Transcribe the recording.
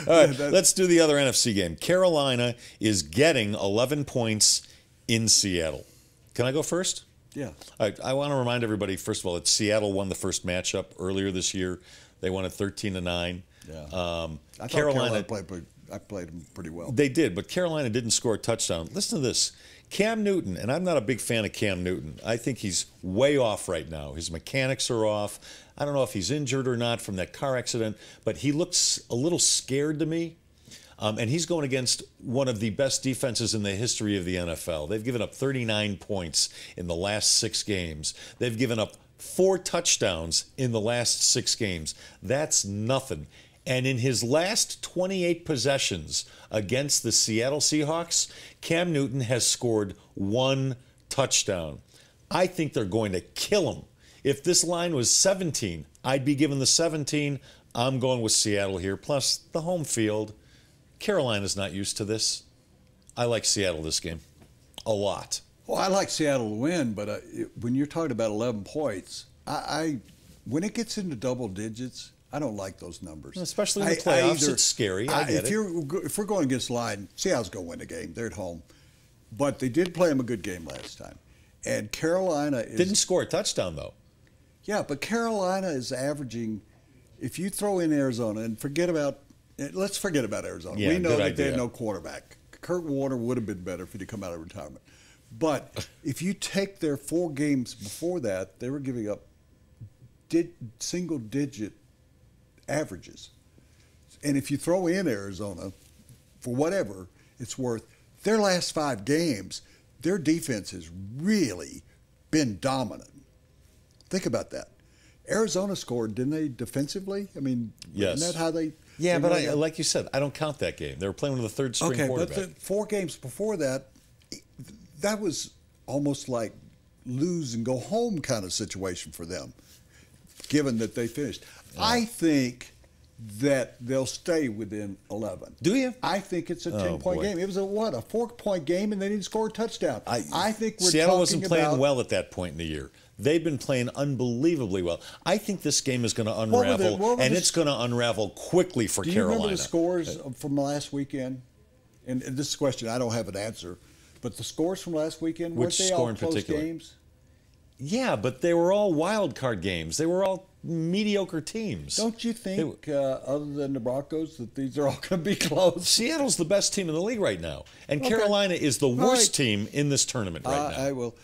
All right, let's do the other NFC game. Carolina is getting 11 points in Seattle. Can I go first? Yeah. All right, I want to remind everybody, first of all, that Seattle won the first matchup earlier this year. They won it 13-9. Yeah. I Carolina played them pretty well. They did, but Carolina didn't score a touchdown. Listen to this. Cam Newton, and I'm not a big fan of Cam Newton. I think he's way off right now. His mechanics are off. I don't know if he's injured or not from that car accident, but he looks a little scared to me. And he's going against one of the best defenses in the history of the NFL. They've given up 39 points in the last 6 games. They've given up 4 touchdowns in the last 6 games. That's nothing. And in his last 28 possessions against the Seattle Seahawks, Cam Newton has scored 1 touchdown. I think they're going to kill him. If this line was 17, I'd be giving the 17. I'm going with Seattle here. Plus, the home field. Carolina's not used to this. I like Seattle this game a lot. Well, I like Seattle to win, but when you're talking about 11 points, when it gets into double digits, I don't like those numbers. Especially in the playoffs, it's scary. I get it. If we're going against the line, Seattle's going to win the game. They're at home. But they did play them a good game last time. And Carolina didn't score a touchdown, though. Yeah, but Carolina is averaging, if you throw in Arizona, and let's forget about Arizona. Yeah, we know that they had no quarterback. Kurt Warner would have been better if he'd come out of retirement. But if you take their 4 games before that, they were giving up single-digit averages. And if you throw in Arizona, for whatever it's worth, their last 5 games, their defense has really been dominant. Think about that. Arizona scored, didn't they, defensively? I mean, yes. Isn't that how they... Yeah, but like you said, I don't count that game. They were playing with a third-string quarterback. But the 4 games before that, that was almost like lose and go home kind of situation for them, given that they finished. Yeah. I think that they'll stay within 11. Do you? I think it's a 10-point game. It was a 4-point game, and they didn't score a touchdown. I think we're Seattle wasn't playing well at that point in the year. They've been playing unbelievably well. I think this game is going to unravel, and it's going to unravel quickly for Carolina. Do you remember the scores from last weekend? And this is a question, I don't have an answer. But the scores from last weekend, weren't they all close games? Yeah, but they were all wild card games. They were all mediocre teams. Don't you think, other than the Broncos, that these are all going to be close? Seattle's the best team in the league right now. And Carolina is the worst team in this tournament right now.